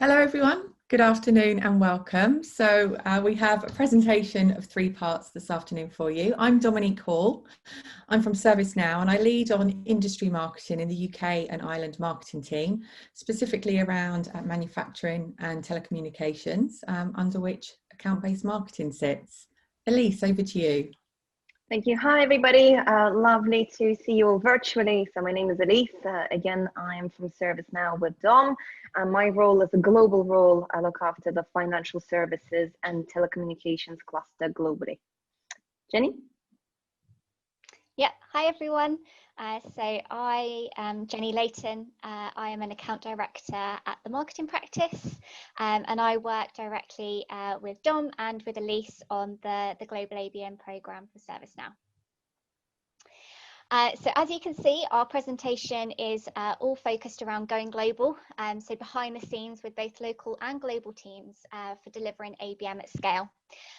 Hello everyone, good afternoon and welcome. So we have a presentation of 3 parts this afternoon for you. I'm Dominique Hall, I'm from ServiceNow and I lead on industry marketing in the UK and Ireland marketing team, specifically around manufacturing and telecommunications, under which account-based marketing sits. Elise, over to you. Thank you. Hi, everybody. Lovely to see you all virtually. So my name is Elise. Again, I am from ServiceNow with Dom. And my role is a global role. I look after the financial services and telecommunications cluster globally. Jenny? Yeah, hi everyone. So I am Jenny Layton. I am an account director at the marketing practice, and I work directly with Dom and with Elise on the global ABM program for ServiceNow. So as you can see, our presentation is all focused around going global, so behind the scenes with both local and global teams for delivering ABM at scale.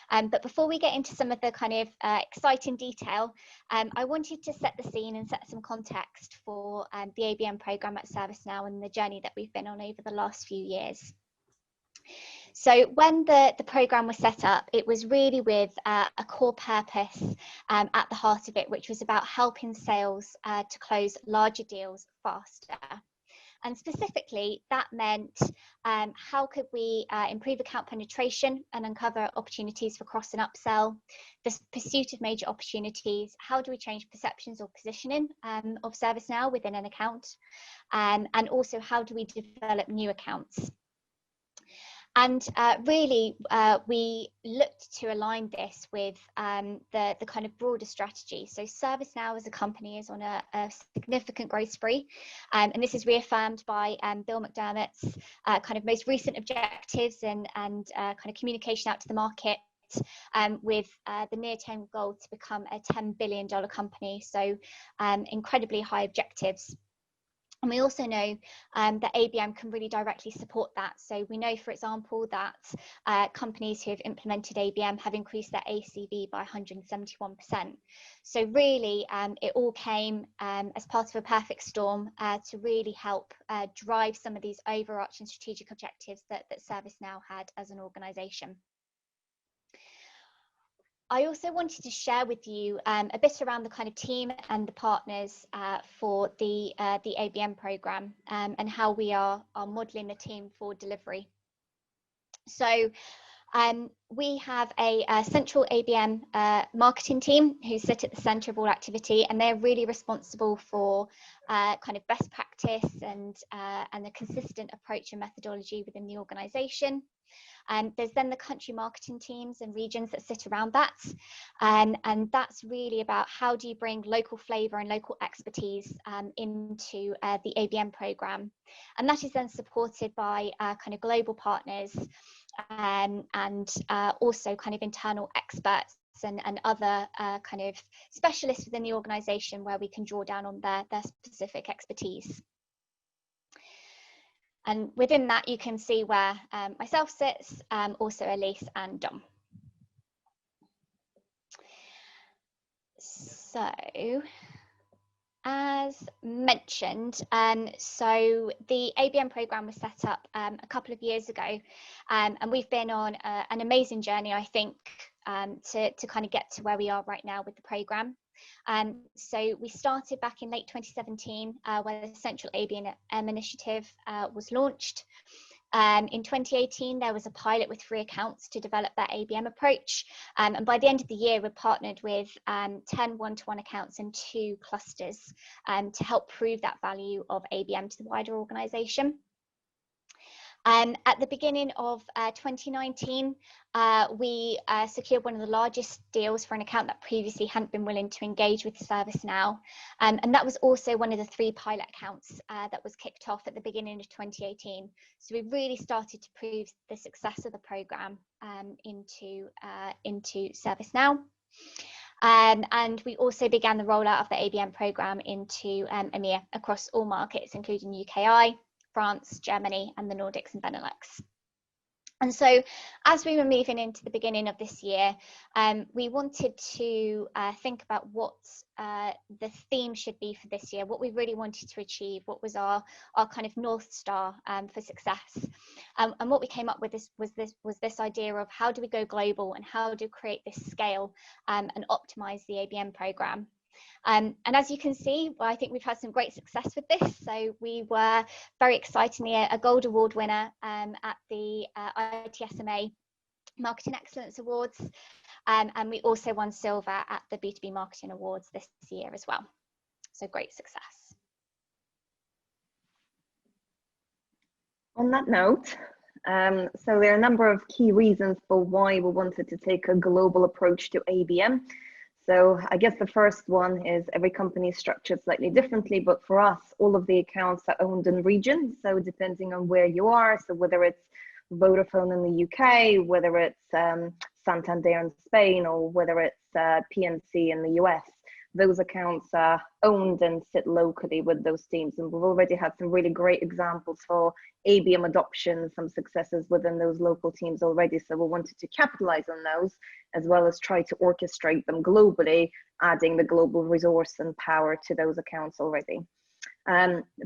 But before we get into some of the kind of exciting detail, I wanted to set the scene and set some context for the ABM program at ServiceNow and the journey that we've been on over the last few years. So when the program was set up, it was really with a core purpose at the heart of it, which was about helping sales to close larger deals faster. And specifically, that meant how could we improve account penetration and uncover opportunities for cross and upsell, the pursuit of major opportunities, how do we change perceptions or positioning of ServiceNow within an account, and also how do we develop new accounts. And really, we looked to align this with the kind of broader strategy. So ServiceNow as a company is on a significant growth spree. And this is reaffirmed by Bill McDermott's kind of most recent objectives and kind of communication out to the market with the near-term goal to become a $10 billion company. So incredibly high objectives. And we also know that ABM can really directly support that. So we know, for example, that companies who have implemented ABM have increased their ACV by 171%. So really, it all came as part of a perfect storm to really help drive some of these overarching strategic objectives that ServiceNow had as an organization. I also wanted to share with you a bit around the kind of team and the partners for the ABM program and how we are modeling the team for delivery. So we have a central ABM marketing team who sit at the center of all activity, and they're really responsible for kind of best practice and a consistent approach and methodology within the organization. There's then the country marketing teams and regions that sit around that. And that's really about how do you bring local flavor and local expertise into the ABM program. And that is then supported by kind of global partners and also kind of internal experts and other kind of specialists within the organization where we can draw down on their specific expertise. And within that, you can see where myself sits, also Elise and Dom. So, as mentioned, so the ABM program was set up a couple of years ago, and we've been on an amazing journey, I think, to kind of get to where we are right now with the program. So we started back in late 2017 where the Central ABM initiative was launched. In 2018, there was a pilot with 3 accounts to develop that ABM approach. And by the end of the year, we partnered with 10 one-to-one accounts and 2 clusters to help prove that value of ABM to the wider organization. At the beginning of 2019, we secured one of the largest deals for an account that previously hadn't been willing to engage with ServiceNow. And that was also one of the 3 pilot accounts that was kicked off at the beginning of 2018. So we really started to prove the success of the program into ServiceNow. And we also began the rollout of the ABM program into EMEA across all markets, including UKI, France, Germany, and the Nordics and Benelux. And so as we were moving into the beginning of this year, we wanted to think about what the theme should be for this year, what we really wanted to achieve, what was our kind of North Star for success. And what we came up with was this idea of how do we go global and how do we create this scale and optimize the ABM program. And as you can see, well, I think we've had some great success with this. So we were very excitingly a Gold Award winner at the ITSMA Marketing Excellence Awards. And we also won silver at the B2B Marketing Awards this year as well. So great success. On that note, so there are a number of key reasons for why we wanted to take a global approach to ABM. So I guess the first one is every company is structured slightly differently, but for us, all of the accounts are owned in regions. So depending on where you are, so whether it's Vodafone in the UK, whether it's Santander in Spain, or whether it's PNC in the US, those accounts are owned and sit locally with those teams. And we've already had some really great examples for ABM adoption, some successes within those local teams already. So we wanted to capitalize on those, as well as try to orchestrate them globally, adding the global resource and power to those accounts already.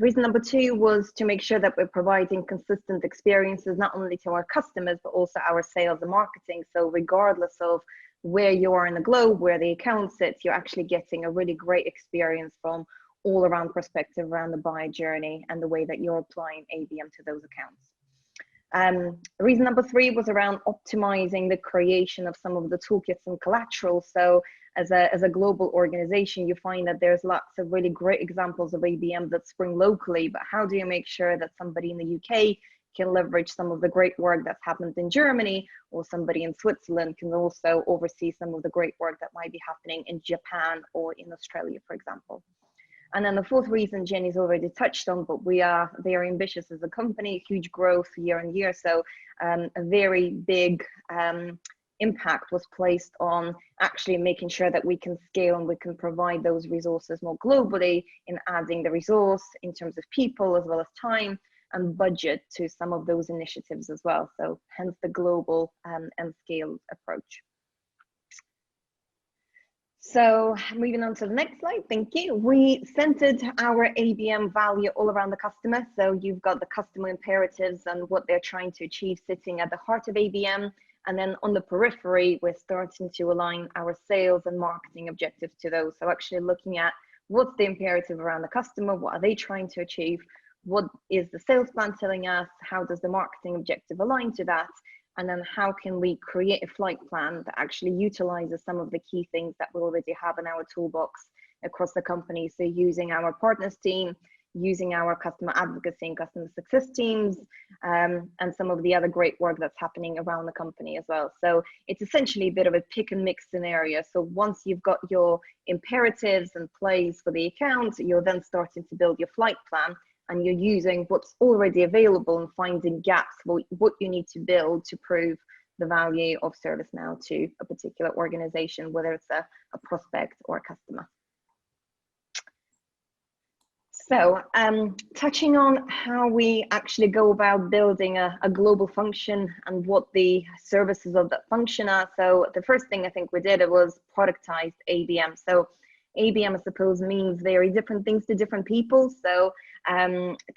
Reason number two was to make sure that we're providing consistent experiences, not only to our customers, but also our sales and marketing. So regardless of where you are in the globe, where the account sits, you're actually getting a really great experience from all around perspective around the buyer journey and the way that you're applying ABM to those accounts. Reason number three was around optimizing the creation of some of the toolkits and collateral. So as a global organization, you find that there's lots of really great examples of ABM that spring locally, but how do you make sure that somebody in the UK can leverage some of the great work that's happened in Germany, or somebody in Switzerland can also oversee some of the great work that might be happening in Japan or in Australia, for example. And then the fourth reason Jenny's already touched on, but we are very ambitious as a company, huge growth year on year. So a very big impact was placed on actually making sure that we can scale and we can provide those resources more globally, in adding the resource in terms of people as well as time and budget to some of those initiatives as well. So hence the global and scaled approach. So moving on to the next slide, thank you. We centered our ABM value all around the customer. So you've got the customer imperatives and what they're trying to achieve sitting at the heart of ABM. And then on the periphery, we're starting to align our sales and marketing objectives to those. So actually looking at what's the imperative around the customer, what are they trying to achieve, what is the sales plan telling us, how does the marketing objective align to that, and then how can we create a flight plan that actually utilizes some of the key things that we already have in our toolbox across the company. So using our partners team, using our customer advocacy and customer success teams, and some of the other great work that's happening around the company as well. So it's essentially a bit of a pick and mix scenario. So once you've got your imperatives in place for the account, you're then starting to build your flight plan, and you're using what's already available and finding gaps for what you need to build to prove the value of ServiceNow to a particular organization, whether it's a prospect or a customer. So touching on how we actually go about building a global function and what the services of that function are. So the first thing I think we did, it was productized ABM. So ABM, I suppose, means very different things to different people. So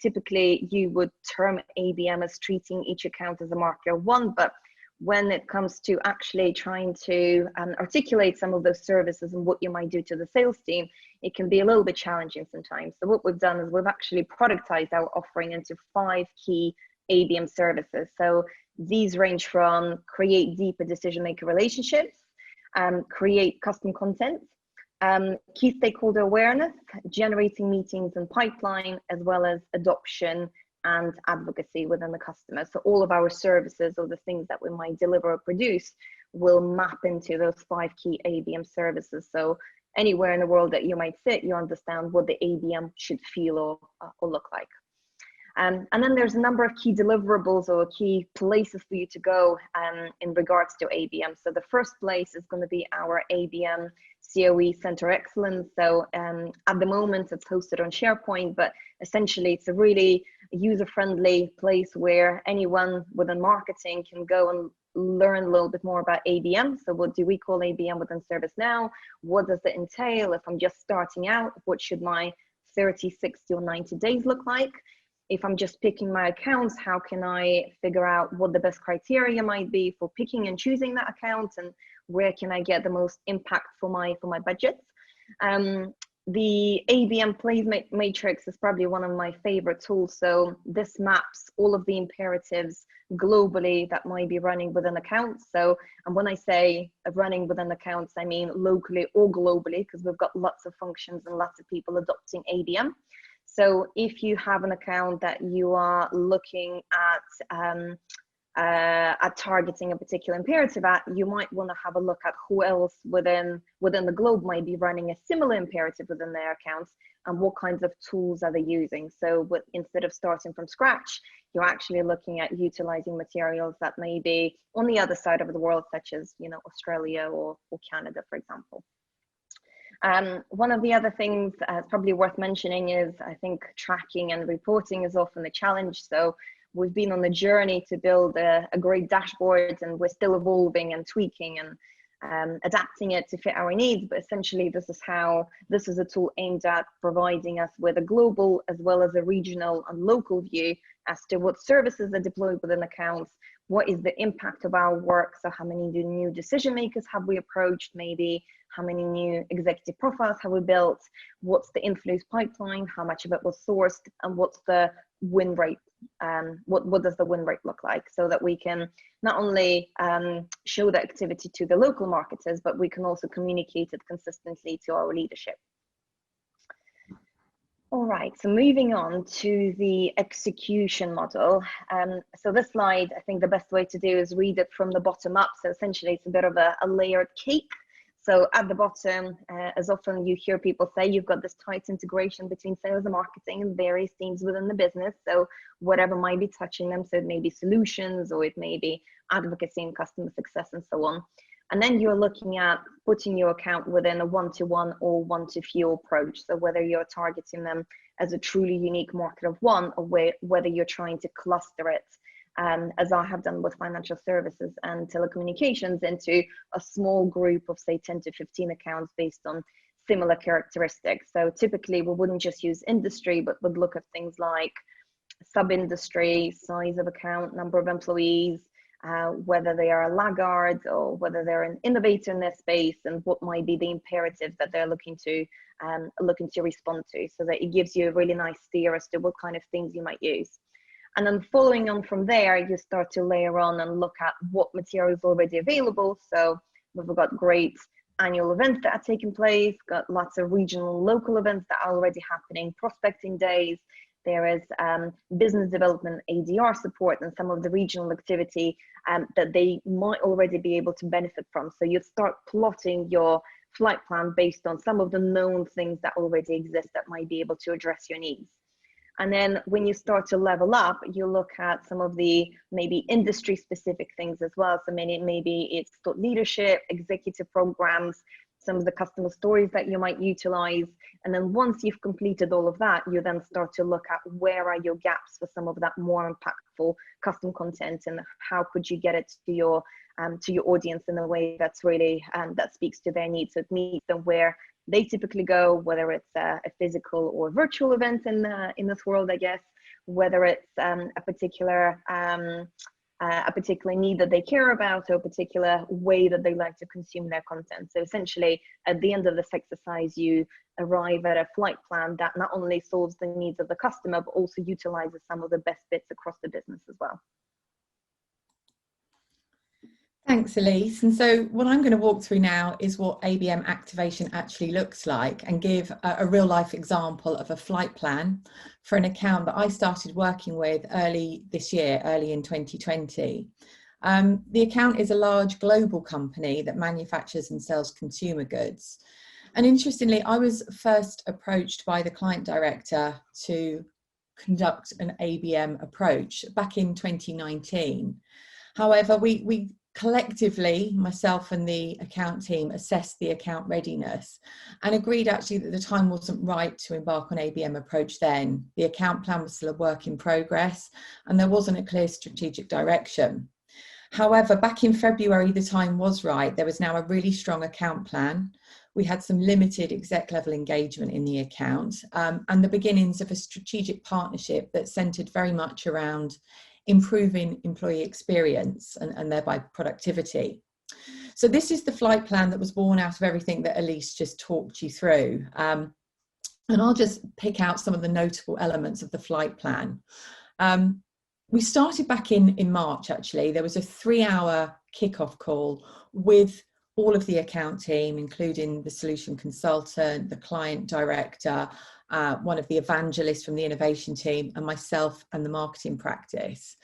typically you would term ABM as treating each account as a market of one, but when it comes to actually trying to articulate some of those services and what you might do to the sales team, it can be a little bit challenging sometimes. So what we've done is we've actually productized our offering into 5 key ABM services. So these range from create deeper decision maker relationships, create custom content, key stakeholder awareness, generating meetings and pipeline, as well as adoption and advocacy within the customer. So all of our services, or the things that we might deliver or produce, will map into those 5 key ABM services. So anywhere in the world that you might sit, you understand what the ABM should feel or look like. And then there's a number of key deliverables or key places for you to go in regards to ABM. So the first place is going to be our ABM COE Center of Excellence. So at the moment it's hosted on SharePoint, but essentially it's a really user-friendly place where anyone within marketing can go and learn a little bit more about ABM. So what do we call ABM within ServiceNow? What does it entail? If I'm just starting out, what should my 30, 60 or 90 days look like? If I'm just picking my accounts, how can I figure out what the best criteria might be for picking and choosing that account, and where can I get the most impact for my budgets? The ABM Plays Matrix is probably one of my favorite tools. So this maps all of the imperatives globally that might be running within accounts. So, and when I say running within accounts, I mean locally or globally, because we've got lots of functions and lots of people adopting ABM. So if you have an account that you are looking at targeting a particular imperative at, you might want to have a look at who else within the globe might be running a similar imperative within their accounts, and what kinds of tools are they using. So instead of starting from scratch, you're actually looking at utilizing materials that may be on the other side of the world, such as, you know, Australia or Canada, for example. One of the other things probably worth mentioning is, I think tracking and reporting is often a challenge. So we've been on the journey to build a great dashboard, and we're still evolving and tweaking and adapting it to fit our needs. But essentially, this is a tool aimed at providing us with a global as well as a regional and local view as to what services are deployed within accounts, what is the impact of our work. So how many new decision makers have we approached, maybe how many new executive profiles have we built, what's the inflows pipeline, how much of it was sourced, and what's the win rate. What does the win rate look like, so that we can not only show the activity to the local marketers, but we can also communicate it consistently to our leadership. All right, so moving on to the execution model. So this slide, I think the best way to do is read it from the bottom up. So essentially it's a bit of a layered cake. So at the bottom, as often you hear people say, you've got this tight integration between sales and marketing and various teams within the business. So whatever might be touching them, so it may be solutions, or it may be advocacy and customer success and so on. And then you're looking at putting your account within a one-to-one or one-to-few approach. So whether you're targeting them as a truly unique market of one, or whether you're trying to cluster it, as I have done with financial services and telecommunications, into a small group of, say, 10 to 15 accounts based on similar characteristics. So typically we wouldn't just use industry, but would look at things like sub-industry, size of account, number of employees, whether they are a laggard or whether they're an innovator in their space, and what might be the imperatives that they're looking to respond to, so that it gives you a really nice steer as to what kind of things you might use. And then following on from there, you start to layer on and look at what material is already available. So we've got great annual events that are taking place, got lots of regional and local events that are already happening, prospecting days. There is business development, ADR support, and some of the regional activity that they might already be able to benefit from. So you start plotting your flight plan based on some of the known things that already exist that might be able to address your needs. And then when you start to level up, you look at some of the maybe industry specific things as well. So maybe it's thought leadership, executive programs, some of the customer stories that you might utilize. And then once you've completed all of that, you then start to look at where are your gaps for some of that more impactful custom content, and how could you get it to your audience in a way that's really that speaks to their needs. So it meets them where they typically go, whether it's a physical or virtual event in this world, I guess, whether it's a particular need that they care about, or a particular way that they like to consume their content. So essentially, at the end of this exercise, you arrive at a flight plan that not only solves the needs of the customer, but also utilizes some of the best bits across the business as well. Thanks, Elise. And so what I'm going to walk through now is what ABM activation actually looks like, and give a real life example of a flight plan for an account that I started working with early this year, early in 2020. The account is a large global company that manufactures and sells consumer goods. And interestingly, I was first approached by the client director to conduct an ABM approach back in 2019. However, we collectively, myself and the account team assessed the account readiness and agreed actually that the time wasn't right to embark on ABM approach then. The account plan was still a work in progress and there wasn't a clear strategic direction. However, back in February, the time was right. There was now a really strong account plan. We had some limited exec level engagement in the account and the beginnings of a strategic partnership that centered very much around improving employee experience and thereby productivity. So this is the flight plan that was born out of everything that Elise just talked you through. And I'll just pick out some of the notable elements of the flight plan. We started back in March, actually. There was a 3-hour kickoff call with all of the account team, including the solution consultant, the client director, one of the evangelists from the innovation team, and myself and the marketing practice.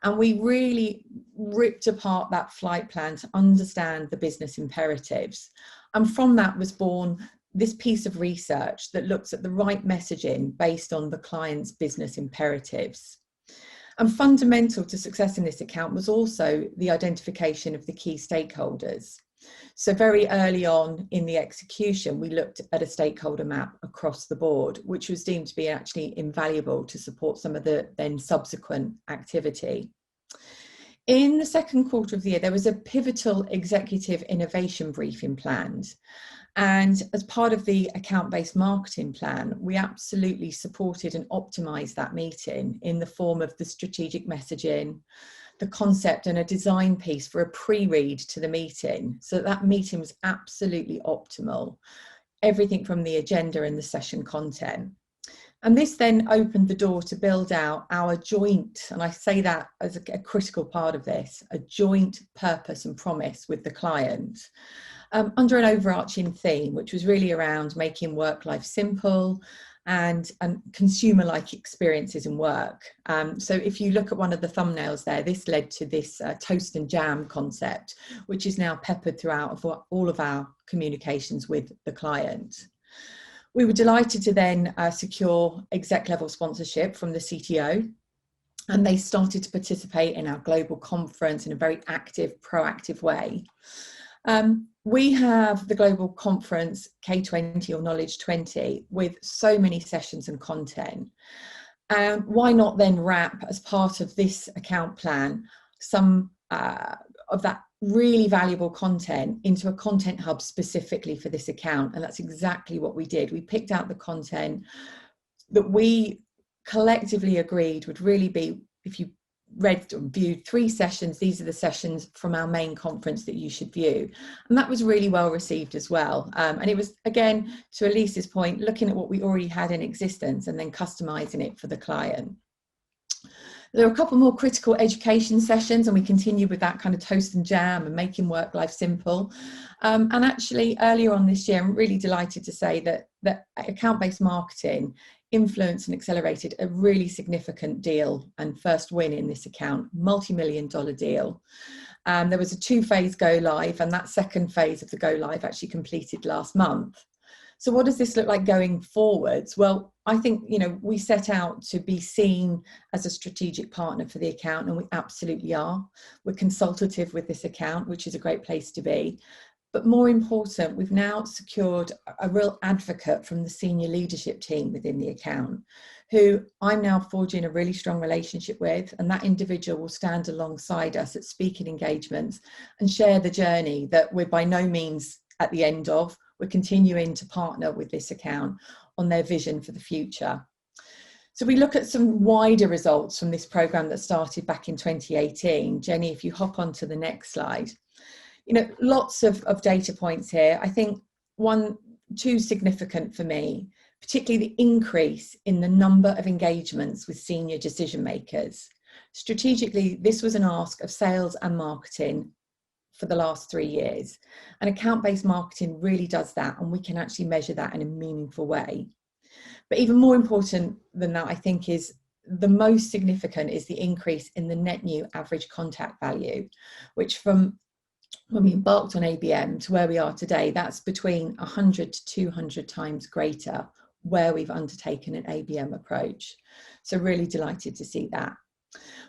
And we really ripped apart that flight plan to understand the business imperatives. And from that was born this piece of research that looks at the right messaging based on the client's business imperatives. And fundamental to success in this account was also the identification of the key stakeholders. So very early on in the execution, we looked at a stakeholder map across the board, which was deemed to be actually invaluable to support some of the then subsequent activity. In the second quarter of the year, there was a pivotal executive innovation briefing planned. And as part of the account-based marketing plan, we absolutely supported and optimized that meeting in the form of the strategic messaging, the concept and a design piece for a pre-read to the meeting. So that meeting was absolutely optimal. Everything from the agenda and the session content. And this then opened the door to build out our joint, and I say that as a critical part of this, a joint purpose and promise with the client. Under an overarching theme, which was really around making work life simple and consumer-like experiences in work. So if you look at one of the thumbnails there, this led to this toast and jam concept, which is now peppered throughout all of our communications with the client. We were delighted to then secure exec level sponsorship from the CTO, and they started to participate in our global conference in a very active, proactive way. We have the global conference K20 or Knowledge 20 with so many sessions and content. Why not then wrap as part of this account plan some of that really valuable content into a content hub specifically for this account? And that's exactly what we did. We picked out the content that we collectively agreed would really be, if you read or viewed 3 sessions, these are the sessions from our main conference that you should view. And that was really well received as well. And it was, again, to Elise's point, looking at what we already had in existence and then customizing it for the client. There are a couple more critical education sessions, and we continue with that kind of toast and jam and making work life simple. And actually earlier on this year, I'm really delighted to say that account-based marketing influenced and accelerated a really significant deal and first win in this account, multi-million-dollar deal. There was a 2-phase go live, and that second phase of the go live actually completed last month. So what does this look like going forwards? Well, I think, we set out to be seen as a strategic partner for the account, and we absolutely are. We're consultative with this account, which is a great place to be. But more important, we've now secured a real advocate from the senior leadership team within the account, who I'm now forging a really strong relationship with, and that individual will stand alongside us at speaking engagements and share the journey that we're by no means at the end of. We're continuing to partner with this account on their vision for the future. So we look at some wider results from this program that started back in 2018. Jenny, if you hop on to the next slide. Lots of data points here. I think 2 significant for me, particularly the increase in the number of engagements with senior decision makers. Strategically, this was an ask of sales and marketing for the last 3 years. And account-based marketing really does that, and we can actually measure that in a meaningful way. But even more important than that, I think, is the most significant is the increase in the net new average contact value, which from when we embarked on ABM to where we are today, that's between 100 to 200 times greater where we've undertaken an ABM approach. So really delighted to see that.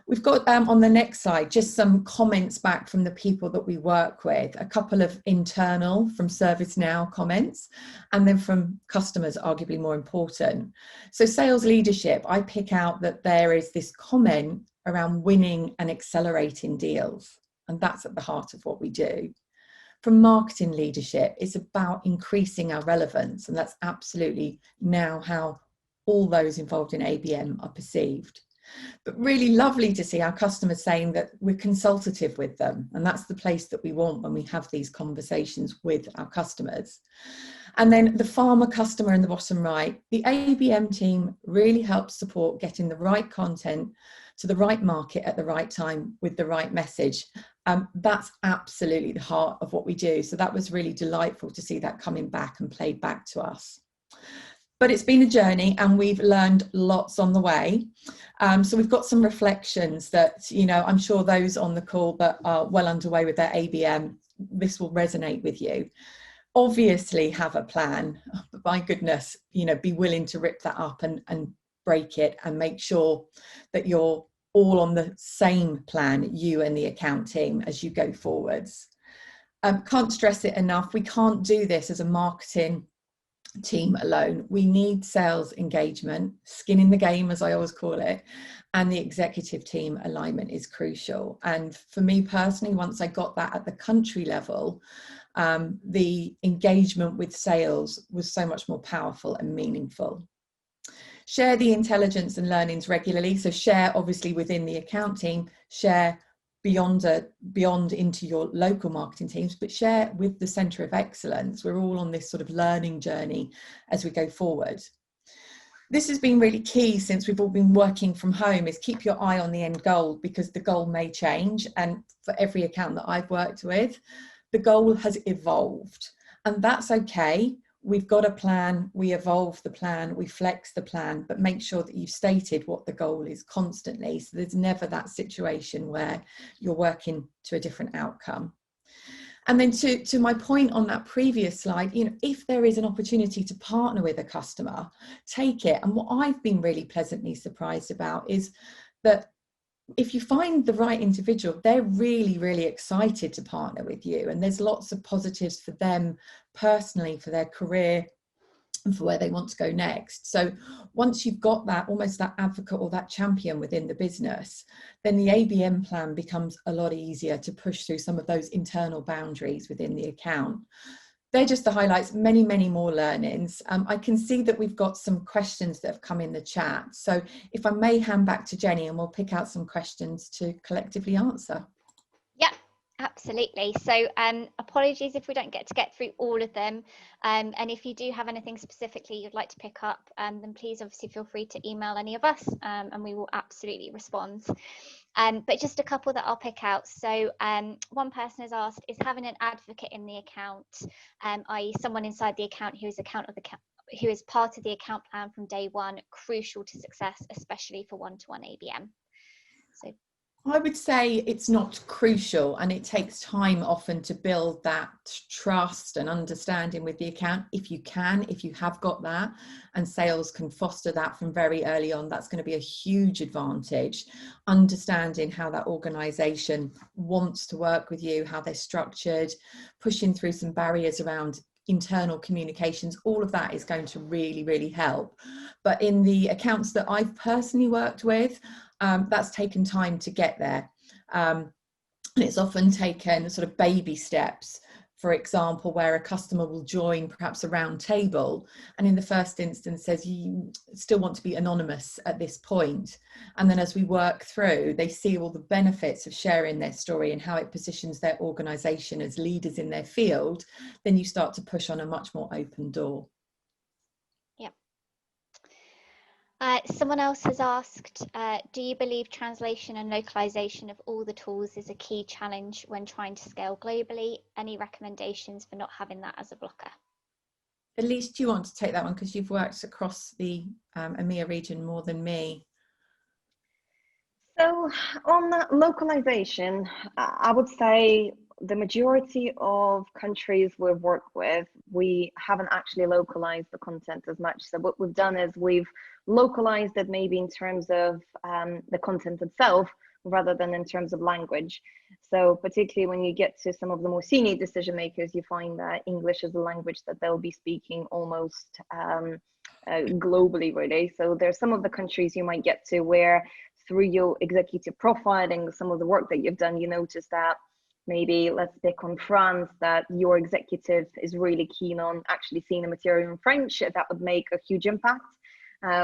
We've got on the next slide just some comments back from the people that we work with, a couple of internal from ServiceNow comments, and then from customers, arguably more important. So sales leadership, I pick out that there is this comment around winning and accelerating deals, and that's at the heart of what we do. From marketing leadership, it's about increasing our relevance, and that's absolutely now how all those involved in ABM are perceived. But really lovely to see our customers saying that we're consultative with them, and that's the place that we want when we have these conversations with our customers. And then the farmer customer in the bottom right, the ABM team really helps support getting the right content to the right market at the right time with the right message. That's absolutely the heart of what we do. So that was really delightful to see that coming back and played back to us. But it's been a journey and we've learned lots on the way. So we've got some reflections that, you know, I'm sure those on the call that are well underway with their ABM, this will resonate with you. Obviously have a plan, but my goodness, you know, be willing to rip that up and break it and make sure that you're all on the same plan, you and the account team, as you go forwards. Can't stress it enough. We can't do this as a marketing team alone. We need sales engagement, skin in the game, as I always call it, and the executive team alignment is crucial. And for me personally, once I got that at the country level, the engagement with sales was so much more powerful and meaningful. Share the intelligence and learnings regularly. So share obviously within the account team, share beyond into your local marketing teams, but share with the Centre of Excellence. We're all on this sort of learning journey as we go forward. This has been really key since we've all been working from home, is keep your eye on the end goal, because the goal may change. And for every account that I've worked with, the goal has evolved, and that's okay. We've got a plan, we evolve the plan, we flex the plan, but make sure that you've stated what the goal is constantly. So there's never that situation where you're working to a different outcome. And then to my point on that previous slide, you know, if there is an opportunity to partner with a customer, take it. And what I've been really pleasantly surprised about is that if you find the right individual, they're really, really excited to partner with you. And there's lots of positives for them personally, for their career, and for where they want to go next. So once you've got that, almost that advocate or that champion within the business, then the ABM plan becomes a lot easier to push through some of those internal boundaries within the account. They're just the highlights, many, many more learnings. I can see that we've got some questions that have come in the chat. So if I may hand back to Jenny, and we'll pick out some questions to collectively answer. Yeah, absolutely. So apologies if we don't get through all of them. And if you do have anything specifically you'd like to pick up, then please obviously feel free to email any of us and we will absolutely respond. But just a couple that I'll pick out. So one person has asked, is having an advocate in the account, i.e. someone inside the account who is part of the account plan from day one, crucial to success, especially for one-to-one ABM? So I would say it's not crucial, and it takes time often to build that trust and understanding with the account. If you have got that, and sales can foster that from very early on, that's going to be a huge advantage. Understanding how that organization wants to work with you, how they're structured, pushing through some barriers around internal communications, all of that is going to really, really help. But in the accounts that I've personally worked with, that's taken time to get there. And it's often taken sort of baby steps. For example, where a customer will join perhaps a round table and in the first instance says, you still want to be anonymous at this point. And then as we work through, they see all the benefits of sharing their story and how it positions their organization as leaders in their field. Then you start to push on a much more open door. Someone else has asked, do you believe translation and localization of all the tools is a key challenge when trying to scale globally? Any recommendations for not having that as a blocker? At least you want to take that one because you've worked across the EMEA region more than me. So on localization, I would say the majority of countries we've worked with, we haven't actually localized the content as much. So what we've done is we've localized it maybe in terms of the content itself rather than in terms of language. So particularly when you get to some of the more senior decision makers, you find that English is a language that they'll be speaking almost globally, really. So there's some of the countries you might get to where through your executive profiling, some of the work that you've done, you notice that maybe, let's pick on France, that your executive is really keen on actually seeing the material in French. That would make a huge impact.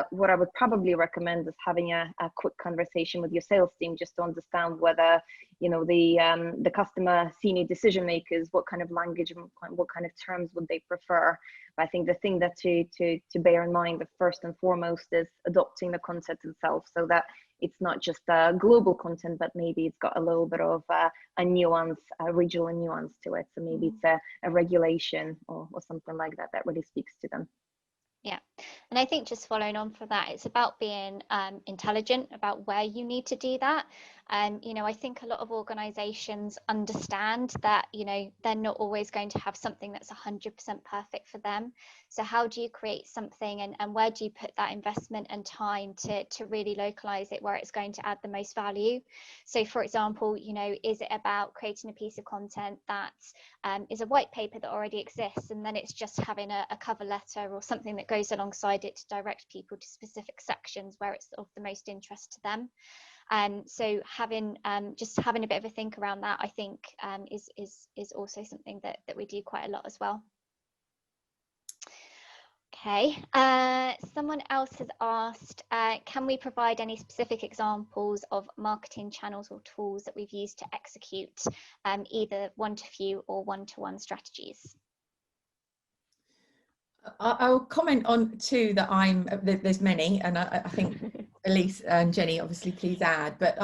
What I would probably recommend is having a quick conversation with your sales team just to understand whether, you know, the customer senior decision makers, what kind of language, what kind of terms would they prefer. But I think the thing that to bear in mind, the first and foremost, is adopting the content itself, so that it's not just a global content, but maybe it's got a little bit of a nuance, a regional nuance to it. So maybe it's a regulation or something like that that really speaks to them. Yeah, and I think just following on from that, it's about being intelligent about where you need to do that. You know, I think a lot of organizations understand that, you know, they're not always going to have something that's 100% perfect for them. So how do you create something, and where do you put that investment and time to really localize it where it's going to add the most value? So for example, you know, is it about creating a piece of content that is a white paper that already exists, and then it's just having a cover letter or something that goes alongside it to direct people to specific sections where it's of the most interest to them? So having just having a bit of a think around that, I think, is also something that we do quite a lot as well. Okay, someone else has asked, can we provide any specific examples of marketing channels or tools that we've used to execute either one-to-few or one-to-one strategies? I'll comment on two that there's many, and I think Elise and Jenny obviously please add, but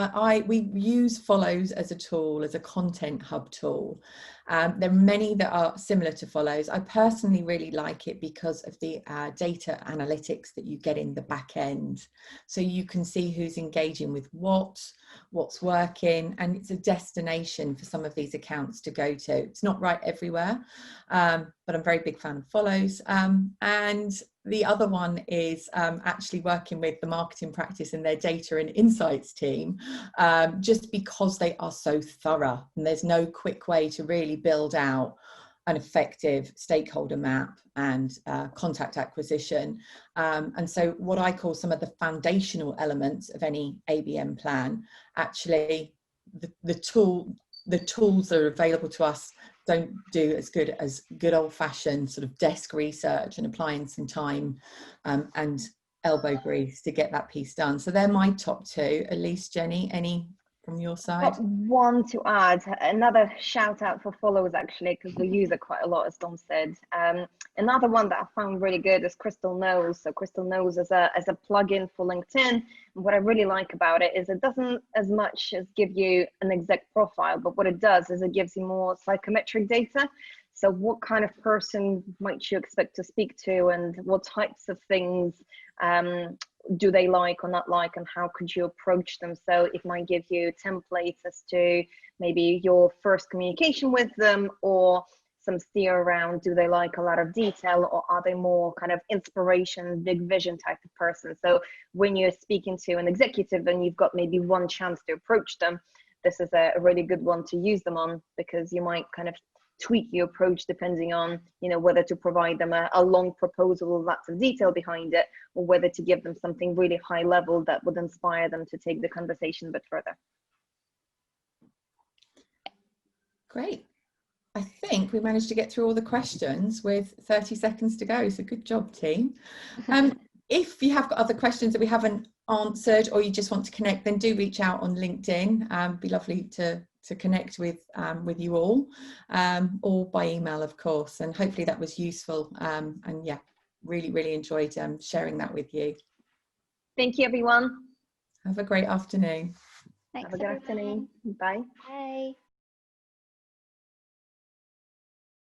we use Follows as a tool, as a content hub tool. There are many that are similar to Follows. I personally really like it because of the data analytics that you get in the back end. So you can see who's engaging with what's working, and it's a destination for some of these accounts to go to. It's not right everywhere, but I'm a very big fan of Follows. And the other one is actually working with the marketing practice and their data and insights team, just because they are so thorough, and there's no quick way to really build out an effective stakeholder map and contact acquisition. And so what I call some of the foundational elements of any ABM plan, actually the tools that are available to us don't do as good old-fashioned sort of desk research and applying some time and elbow grease to get that piece done. So they're my top two. Elise, Jenny, any from your side? I've got one to add. Another shout out for Follows, actually, because we use it quite a lot, as Dom said. Another one that I found really good is Crystal Knows. So Crystal Knows as a plugin for LinkedIn. And what I really like about it is it doesn't as much as give you an exec profile, but what it does is it gives you more psychometric data. So what kind of person might you expect to speak to, and what types of things do they like or not like, and how could you approach them? So it might give you templates as to maybe your first communication with them, or some steer around, do they like a lot of detail, or are they more kind of inspiration, big vision type of person? So when you're speaking to an executive and you've got maybe one chance to approach them, this is a really good one to use them on, because you might kind of tweak your approach depending on, you know, whether to provide them a long proposal with lots of detail behind it, or whether to give them something really high level that would inspire them to take the conversation a bit further. Great. I think we managed to get through all the questions with 30 seconds to go. So good job, team. If you have got other questions that we haven't answered, or you just want to connect, then do reach out on LinkedIn. It'd be lovely to connect with you all, or by email, of course. And hopefully that was useful. And yeah, really enjoyed sharing that with you. Thank you, everyone. Have a great afternoon. Thanks, Have a good afternoon. Bye. Bye.